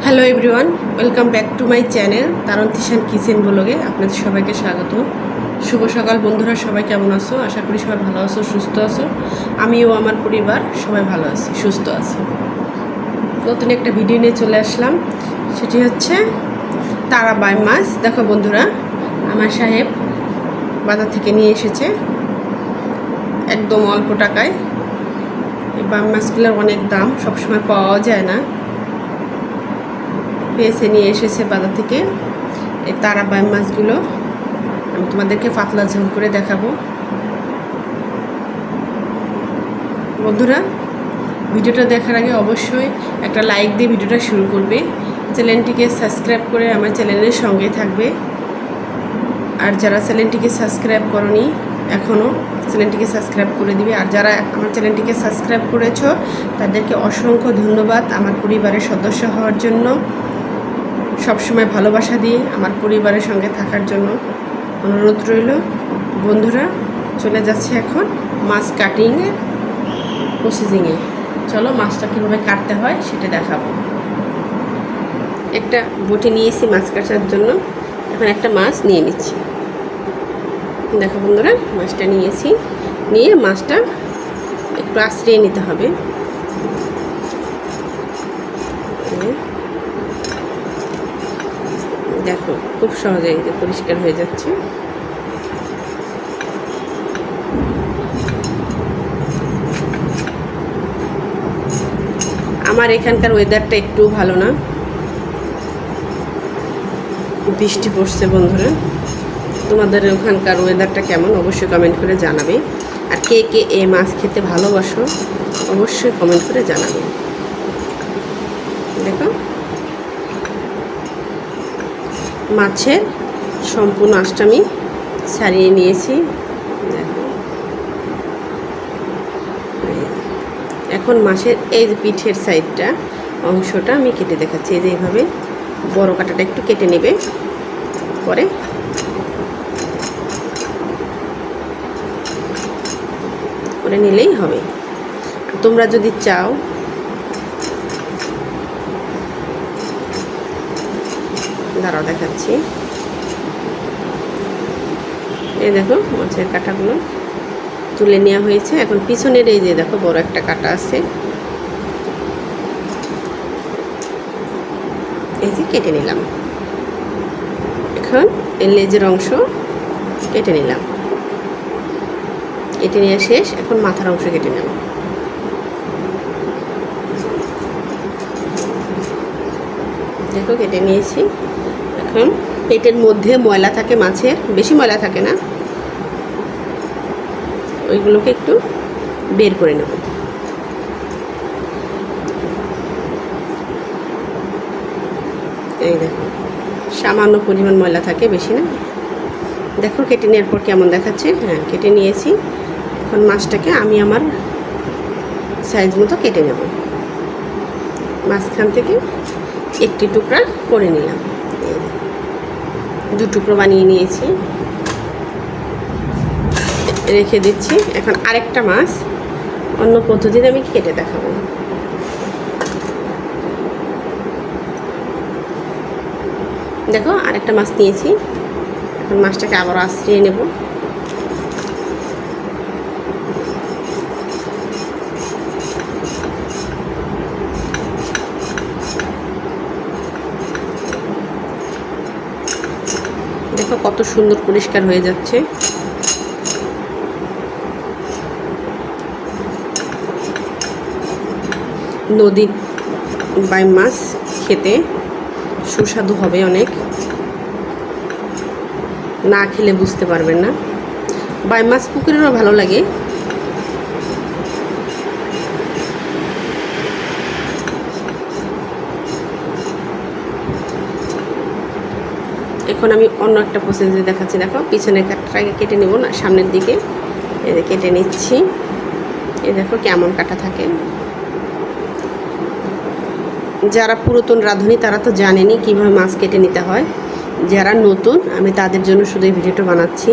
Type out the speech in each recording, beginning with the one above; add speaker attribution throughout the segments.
Speaker 1: Hello everyone, welcome back to my channel তারন্তিশান kitchen ব্লগে আপনাদের সবাইকে স্বাগত। শুভ সকাল বন্ধুরা, সবাই কেমন আছো? আশা করি সবাই ভালো আছো, সুস্থ আছো। আমিও আমার পরিবার সবাই ভালো আছি, সুস্থ আছি। নতুন একটা ভিডিও নিয়ে চলে আসলাম, সেটি হচ্ছে তারা বাই মাছ। দেখো বন্ধুরা, আমার সাহেব বাজার থেকে নিয়ে এসেছে একদম অল্প টাকায়। এই বাই মাছগুলোর অনেক দাম, সবসময় পাওয়া যায় না। পেয়েছে, নিয়ে এসেছে বাজার থেকে এই তারা বাই মাছগুলো। আমি তোমাদেরকে পাতলা ঝোল করে দেখাবো। বন্ধুরা, ভিডিওটা দেখার আগে অবশ্যই একটা লাইক দিয়ে ভিডিওটা শুরু করবে। চ্যানেলটিকে সাবস্ক্রাইব করে আমার চ্যানেলের সঙ্গে থাকবে। আর যারা চ্যানেলটিকে সাবস্ক্রাইব করনি এখনও, চ্যানেলটিকে সাবস্ক্রাইব করে দিবে। আর যারা আমার চ্যানেলটিকে সাবস্ক্রাইব করেছো তাদেরকে অসংখ্য ধন্যবাদ আমার পরিবারের সদস্য হওয়ার জন্য, সবসময় ভালোবাসা দিয়ে আমার পরিবারের সঙ্গে থাকার জন্য অনুরোধ রইল। বন্ধুরা, চলে যাচ্ছে এখন মাছ কাটিংয়ের প্রসেসিংয়ে। চলো মাছটা কীভাবে কাটতে হয় সেটা দেখাবো। একটা বটি নিয়েছি মাছ কাটার জন্য, এখন একটা মাছ নিয়ে নিচ্ছি। দেখো বন্ধুরা, মাছটা নিয়েছি, নিয়ে মাছটা একটু আঁচড়িয়ে নিতে হবে। দেখো খুব সহজে পরিষ্কার হয়ে যাচ্ছে। আমার এখানকার ওয়েদারটা একটু ভালো না, বৃষ্টি পড়ছে। বন্ধুরা, তোমাদের ওখানকার ওয়েদারটা কেমন অবশ্যই কমেন্ট করে জানাবে। আর কে কে এই মাছ খেতে ভালোবাসো অবশ্যই কমেন্ট করে জানাবে। দেখো মাছের সম্পূর্ণ আঁশটা আমি ছাড়িয়ে নিয়েছি। এখন মাছের এই যে পিঠের সাইডটা অংশটা আমি কেটে দেখাচ্ছি। এই যে এইভাবে বড় কাঁটাটা একটু কেটে নেবে, পরে করে নিলেই হবে। তোমরা যদি চাও দাঁড়াও দেখাচ্ছি। এই দেখো মাছের কাঁটাগুলো তুলে নেওয়া হয়েছে। এখন পিছনের এই যে দেখো বড় একটা কাঁটা আছে, এই যে কেটে নিলাম। এখন এই লেজের অংশ কেটে নিলাম, কেটে নেওয়া শেষ। এখন মাথার অংশ কেটে নেব। দেখো কেটে নিয়েছি। এখন পেটের মধ্যে ময়লা থাকে মাছের, বেশি ময়লা থাকে না, ওইগুলোকে একটু বের করে নেব। এই দেখো সামান্য পরিমাণ ময়লা থাকে, বেশি না। দেখো কেটে নেওয়ার পর কেমন দেখাচ্ছে। হ্যাঁ, কেটে নিয়েছি। এখন মাছটাকে আমি আমার সাইজ মতো কেটে নেব। মাঝখান থেকে একটি টুকরা করে নিলাম, দু টুকরো বানিয়ে নিয়েছি, রেখে দিচ্ছি। এখন আরেকটা মাছ অন্য পদ্ধতিতে আমি কেটে দেখাবো। দেখো আরেকটা মাছ নিয়েছি, এখন মাছটাকে আবার আঁচড়িয়ে নেব। দেখো কত সুন্দর পরিষ্কার হয়ে যাচ্ছে। নদীর বাই মাছ খেতে সুস্বাদু হবে অনেক, না খেলে বুঝতে পারবেন না। বাই মাছ পুকুরেরও ভালো লাগে। এখন আমি অন্য একটা প্রসেসে দেখাচ্ছি। দেখো পিছনের কাঁটাটাকে কেটে নেব না, সামনের দিকে এই যে কেটে নিচ্ছি। এই দেখো কেমন কাটা থাকে। যারা পুরাতন রাঁধুনি তারা তো জানেনি কীভাবে মাছ কেটে নিতে হয়। যারা নতুন, আমি তাদের জন্য শুধু এই ভিডিওটা বানাচ্ছি,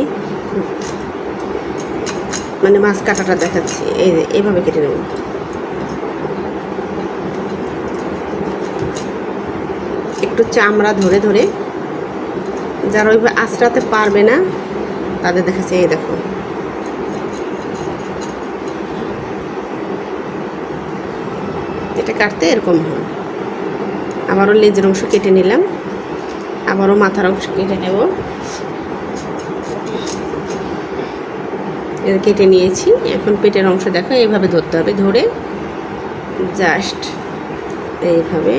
Speaker 1: মানে মাছ কাটাটা দেখাচ্ছি। এই যে এইভাবে কেটে নেব। একটু চামড়া ধরে ধরে, যারা ওইভাবে আঁচড়াতে পারবে না তাদের দেখাচ্ছে। এই দেখো, এটা কাটতে এরকম হয়। আবারও লেজের অংশ কেটে নিলাম, আবারও মাথার অংশ কেটে নেব। কেটে নিয়েছি। এখন পেটের অংশ দেখো, এইভাবে ধরতে হবে, ধরে জাস্ট এইভাবে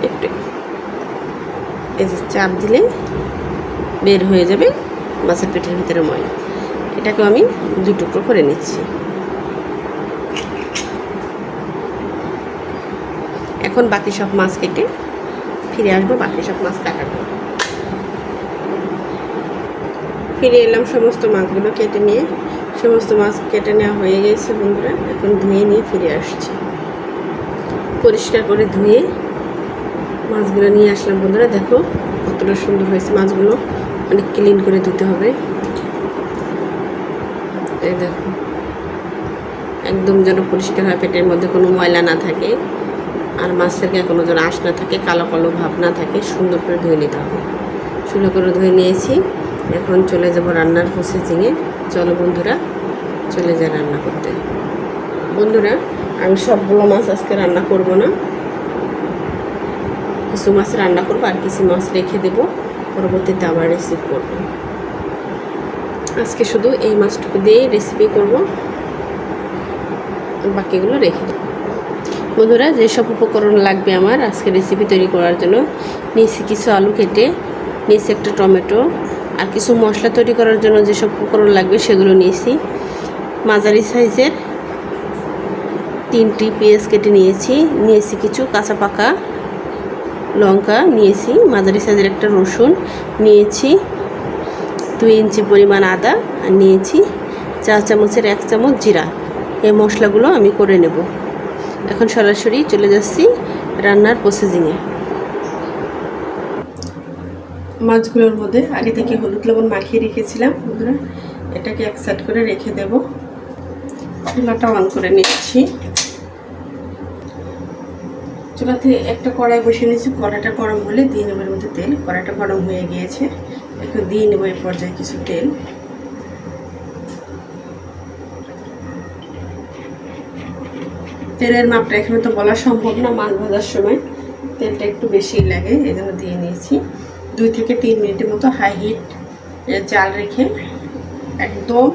Speaker 1: একটু এই যে চাপ দিলে বের হয়ে যাবে মাছের পেটের ভিতরে ময়লা। এটাকে আমি 2 টুকরো করে নিচ্ছি। এখন বাকি সব মাছ কেটে ফিরে আসবো, বাকি সব মাছ কাটার পর। ফিরে এলাম সমস্ত মাছগুলো কেটে নিয়ে। সমস্ত মাছ কেটে নেওয়া হয়ে গেছে বন্ধুরা। এখন ধুয়ে নিয়ে ফিরে আসছি। পরিষ্কার করে ধুয়ে মাছগুলো নিয়ে আসলাম বন্ধুরা। দেখো কতটা সুন্দর হয়েছে মাছগুলো, অনেক ক্লিন করে ধুতে হবে। এই দেখো একদম যেন পরিষ্কার হয়, পেটের মধ্যে কোনো ময়লা না থাকে, আর মাছের গায়ে কোনো যেন আঁশ না থাকে, কালো কালো ভাব না থাকে। সুন্দর করে ধুয়ে নিতে হবে। সুন্দর করে ধুয়ে নিয়েছি। এখন চলে যাব রান্নার প্রসেসিংয়ে। চলো বন্ধুরা, চলে যাই রান্না করতে। বন্ধুরা, আমি সবগুলো মাছ আজকে রান্না করব না, কিছু মাছ রান্না করবো আর কিছু মাছ রেখে দেবো, পরবর্তীতে আবার রেসিপি করব। আজকে শুধু এই মাছটুকু দিয়েই রেসিপি করব, বাকিগুলো রেখে দেবো। বন্ধুরা, যেসব উপকরণ লাগবে আমার আজকে রেসিপি তৈরি করার জন্য, নিয়েছি কিছু আলু কেটে, নিয়েছি একটা টমেটো, আর কিছু মশলা তৈরি করার জন্য যেসব উপকরণ লাগবে সেগুলো নিয়েছি। মাঝারি সাইজের 3টি পেঁয়াজ কেটে নিয়েছি কিছু কাঁচা পাকা লঙ্কা নিয়েছি, মাঝারি সাইজের একটা রসুন নিয়েছি, 2 ইঞ্চি পরিমাণ আদা, আর নিয়েছি 4 চামচের 1 চামচ জিরা। এই মশলাগুলো আমি করে নেব। এখন সরাসরি চলে যাচ্ছি রান্নার প্রসেসিংয়ে। মাছগুলোর মধ্যে আগে থেকে হলুদ লবণ মাখিয়ে রেখেছিলাম বন্ধুরা, এটাকে এক সাইড করে রেখে দেব। চুলাটা অন করে নিচ্ছি। চুলাতে একটা কড়াই বসিয়ে নিয়েছি। কড়াইটা গরম হলে দিয়ে নেব এর মধ্যে তেল। কড়াইটা গরম হয়ে গিয়েছে, একটু দিয়ে নেব এই পর্যায়ে কিছু তেল। তেলের মাপটা এখানে তো বলা সম্ভব না, মাছ ভাজার সময় তেলটা একটু বেশি লাগে, এই জন্য দিয়ে নিয়েছি। 2 থেকে 3 মিনিটের মতো হাই হিট জাল রেখে একদম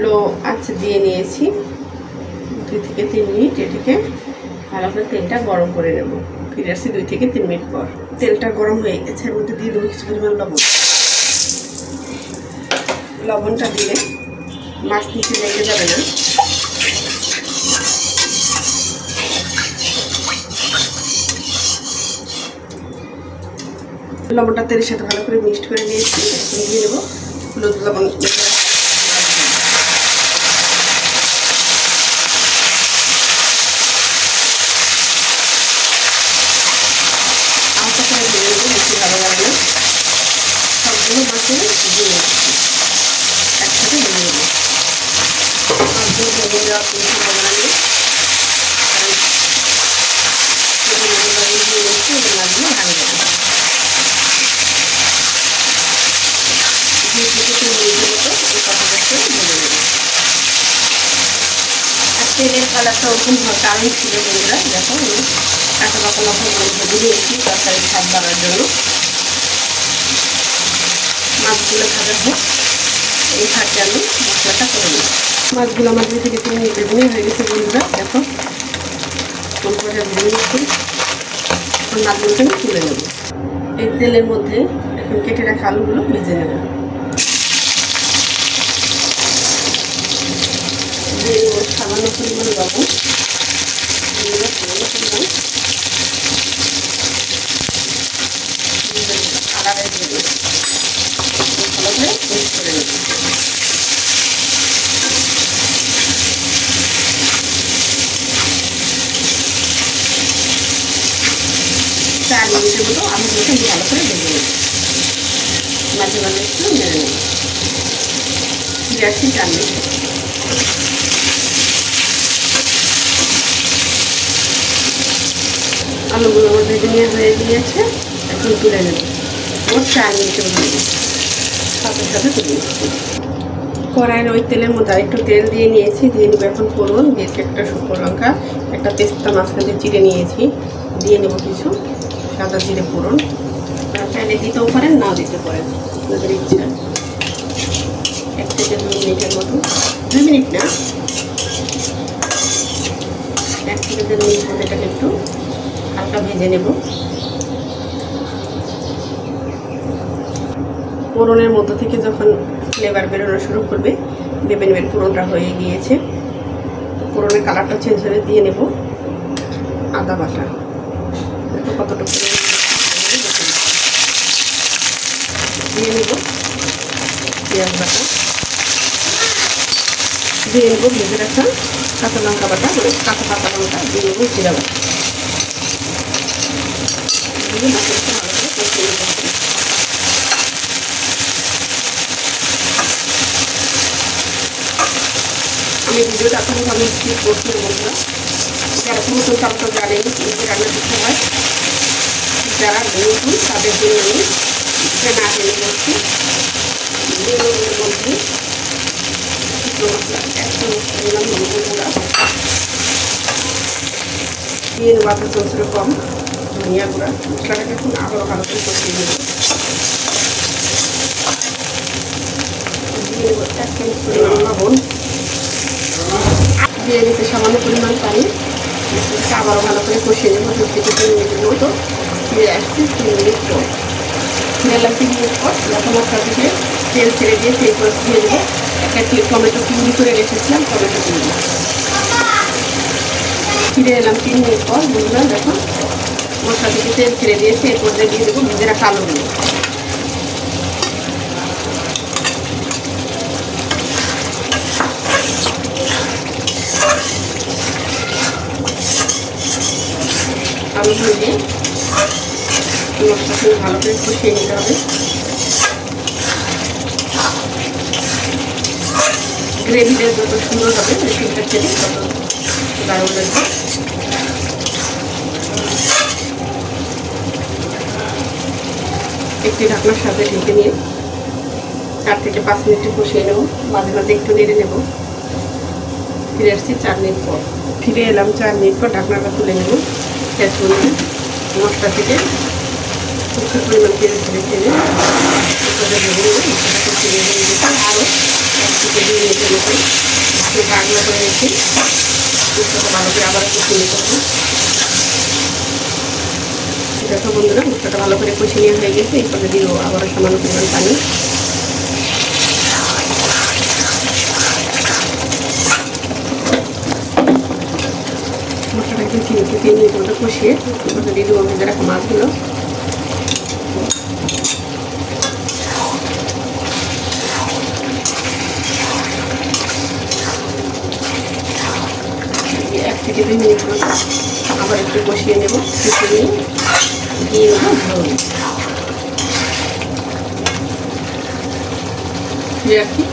Speaker 1: লো আঁচে দিয়ে নিয়েছি। 2 থেকে 3 মিনিট এটাকে ভালো করে তেলটা গরম করে নেব। ফিরে আসছি 2 থেকে 3 মিনিট পর। তেলটা গরম হয়ে গেছে, এর মধ্যে দিয়ে দেবো কিছু পরিমাণ লবণ। লবণটা দিলে মাছ নিচে লেগে যাবে না। লবণটা তেলের সাথে ভালো করে মিক্সড করে নিয়েছি। এখন দিয়ে দেবো হলুদ লবণ। আলতা করে দিয়ে দেবো, বেশি ভালো লাগে না। সবগুলো মাছে দিয়ে একসাথে দিয়ে দেবো। মাছগুলো ভেঙে দেওয়ার কোনো সম্ভাবনা নেই। মাছগুলো ভালো যাবে। তেলের কালারটা ওরকম কারণ ছিল বন্ধুরা। দেখো কাঁচা পাকা লবণ ভেজে দিয়েছি তরকারির স্বাদ বাড়ার জন্য। মাছগুলো ভাজা হোক, এই ফাঁকে আমি মশলাটা করে নিই। মাছগুলো আমার 2 থেকে 3 মিনিটের ভেঙে হয়ে গেছে বন্ধুরা। দেখো কোন পর্যায়ে ভেঙে নিচ্ছি। এখন মাছগুলোকে আমি তুলে নেব। এই তেলের মধ্যে এখন কেটে রাখা আলুগুলো ভেজে নেব। সামান্য পরিমাণ লবণ, আলাদা দিয়ে ভালো করে মিক্স করে নেব। 4 মিনিটের মতো আমি যখন ভালো করে ভেজে নেব। মাঝে মাঝে একটু নেড়ে নেব। ফিরে আসছি 4 মিনিট। আলুগুলো আমার ভেজে নিয়ে হয়ে গিয়েছে, এখন তুলে নেব। আমার 4 মিনিটের মধ্যে সাথে সাথে তুলে নিচ্ছি। কড়াইয়ের ওই তেলের মধ্যে একটু তেল দিয়ে নিয়েছি, দিয়ে নেবো এখন ফোড়ন, দিয়েছি একটা শুকনো লঙ্কা, একটা তেজপাতা মাঝখান দিয়ে চিড়ে নিয়েছি, দিয়ে নেবো কিছু সাদা জিরে ফোড়ন। চাইলে দিতেও পারেন, নাও দিতে পারেন, আপনাদের ইচ্ছা। 1 থেকে 2 মিনিটের মতো, 2 মিনিট না, 1 থেকে 2 মিনিট মতো এটাকে একটু হালকা ভেজে নেব। ফোড়নের মধ্যে থেকে যখন ফ্লেভার বেরোনো শুরু করবে, ভেবে নেবেন ফোড়নটা হয়ে গিয়েছে। ফোড়নের কালারটা চেঞ্জ হলে দিয়ে নেব আদা বাটা। দেখো কতটুকু দিয়ে নেব, পেঁয়াজ বাটা দিয়ে নেব, ভেজে রাখা কাঁচা লঙ্কা বাটা, মানে কাঁচা পাতা লঙ্কা দিয়ে নেব, জিরা বাটা দিয়ে মশলাটা ভালো করে কষিয়ে নিতে হবে। আমি ভিডিওটা এখনভাবে স্কিপ করছি বন্ধুরা, যারা নতুন সবটা জানেন কীভাবে রান্না করতে হয়, যারা নতুন তাদের জন্য আমি না জেনে বলছি। লবণের মধ্যে শুকনো মশলা 1 চামচ পরিমাণ হলুদের গুঁড়া দিয়ে নেব, 1/2 চামচের কম ধনিয়া গুঁড়া। মশলাটাকে এখন আবারও ভালো করে কষিয়ে নেব। দিয়ে নেব 1 চামচ পরিমাণ লবণ, দিয়ে নিতে সামান্য পরিমাণ পানি, আবারও ভালো করে কষিয়ে নেব 2 থেকে 3 মিনিটের মতো। ফিরে আসছি 3 মিনিট পর, ফিরে এলাম 3 মিনিট পর। যখন মশলা থেকে তেল ছেড়ে দিয়ে সেই করে দিয়ে দেবো একটা টমেটো পিউরি করে রেখেছিলাম, টমেটো পিউরি। ফিরে এলাম 3 মিনিট পর বন্ধুরা, দেখো মশলা থেকে তেল ছেড়ে দিয়েছে, এই পর্যায়ে দিয়ে দেবো ভেজে রাখা আলুগুলো। আলুগুলো দিয়ে মশলাগুলো ভালো করে কষিয়ে নিতে হবে। গ্রেভিটা যত সুন্দর হবে রেসিপিটা খেতে তত দারুণ লাগবে। একটি ঢাকনার সাথে ঢেকে নিয়ে 4 থেকে 5 মিনিট কষিয়ে নেব, মাঝে মাঝে একটু নেড়ে নেব। ফিরে আসছি 4 মিনিট পর। ফিরে এলাম 4 মিনিট পর, ঢাকনাটা তুলে নেব। গ্যাস বন্ধ, মশলা থেকে প্রচুর পরিমাণ তেল ছেড়ে ছেড়ে মশলাটা ভেজে নেব। মশলাটা কষিয়ে নেব, আরও 1 থেকে 2 মিনিটের মতো একটু ঢাকনা করে রেখে মশলাটা ভালো করে আবার কষিয়ে নিতে হবে। দেখো বন্ধুরা, মশলাটা ভালো করে কষিয়ে নেওয়া হয়ে গেছে, এরপরে দিব আবারও সামান্য পরিমাণ পানি। মশলাটা একটু 3 থেকে 4 মিনিট মতো কষিয়ে এরপরে দিয়ে দেবো ভেজে রাখা মাছগুলো। থেকে 2 মিনিট মতো আবার একটু কষিয়ে নেব। কষিয়ে নিয়ে দিয়ে নেব ঝোল। ফিরে আসি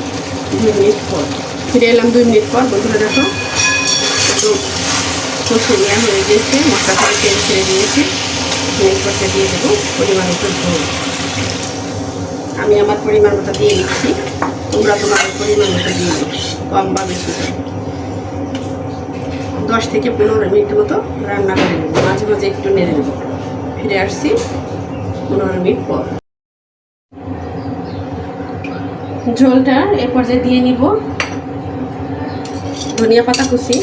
Speaker 1: 2 মিনিট পর। ফিরে এলাম 2 মিনিট পর বন্ধুরা, দেখো একটু কষে নেওয়া হয়ে গেছে, মশলা থেকে তেল ছেড়ে দিয়েছি। এরপরটা দিয়ে দেবো পরিমাণ মতো ঝোল। আমি আমার পরিমাণ মতো দিয়ে দিচ্ছি, তোমরা তোমাদের পরিমাণ মতো দিয়ে দেবো, কম বা বেশি। 10 থেকে 15 মিনিট মতো রান্না করে নেব, মাঝে মাঝে একটু নেড়ে নেব। ফিরে আসছি 15 মিনিট পর। ঝোলটা এ পর্যায়ে দিয়ে নিব ধনিয়া পাতা কুচি,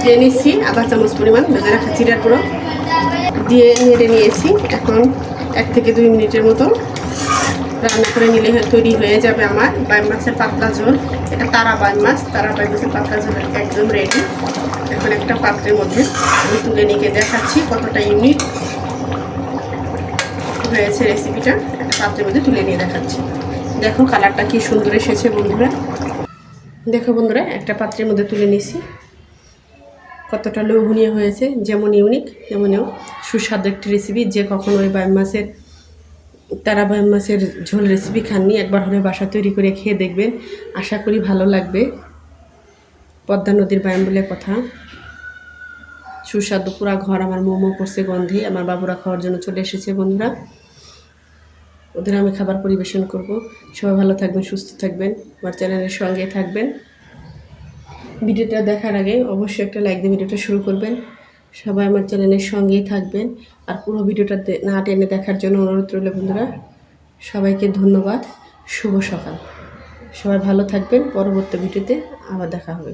Speaker 1: দিয়ে নিচ্ছি 1/2 চামচ পরিমাণ ভেজে রাখা জিরার গুঁড়ো, দিয়ে নেড়ে নিয়েছি। এখন 1 থেকে 2 মিনিটের মতো রান্না করে নিলে তৈরি হয়ে যাবে আমার বাইম মাছের পাতলা ঝোল। এটা তারা বাইম মাছ, তারা বাইম মাছের পাতলা ঝোল একদম রেডি। এখন একটা পাত্রের মধ্যে আমি তুলে নিয়ে দেখাচ্ছি কতটা ইউনিক হয়েছে রেসিপিটা। একটা পাত্রের মধ্যে তুলে নিয়ে দেখাচ্ছি। দেখো কালারটা কি সুন্দর এসেছে বন্ধুরা। দেখো বন্ধুরা, একটা পাত্রের মধ্যে তুলে নিয়েছি, কতটা লোভনীয় হয়েছে। যেমন ইউনিক তেমনও সুস্বাদু একটি রেসিপি। যে কখনো ওই বাইম মাছের তারা বাইম মাছের ঝোল রেসিপি খাননি, একবার হলে বাসা তৈরি করে খেয়ে দেখবেন, আশা করি ভালো লাগবে। পদ্মা নদীর বায়াম বলে কথা। সুস্বাদু পুরা ঘর আমার মোমো করছে গন্ধে। আমার বাবুরা খাওয়ার জন্য চলে এসেছে বন্ধুরা। ওদের আমি খাবার পরিবেশন করব। সবাই ভালো থাকবেন, সুস্থ থাকবেন, আমার চ্যানেলের সঙ্গে থাকবেন। ভিডিওটা দেখার আগে অবশ্যই একটা লাইক দিয়ে ভিডিওটা শুরু করবেন। সবাই আমার চ্যানেলের সঙ্গেই থাকবেন। আর পুরো ভিডিওটা না টেনে দেখার জন্য অনুরোধ রইল বন্ধুরা। সবাইকে ধন্যবাদ। শুভ সকাল। সবাই ভালো থাকবেন। পরবর্তী ভিডিওতে আবার দেখা হবে।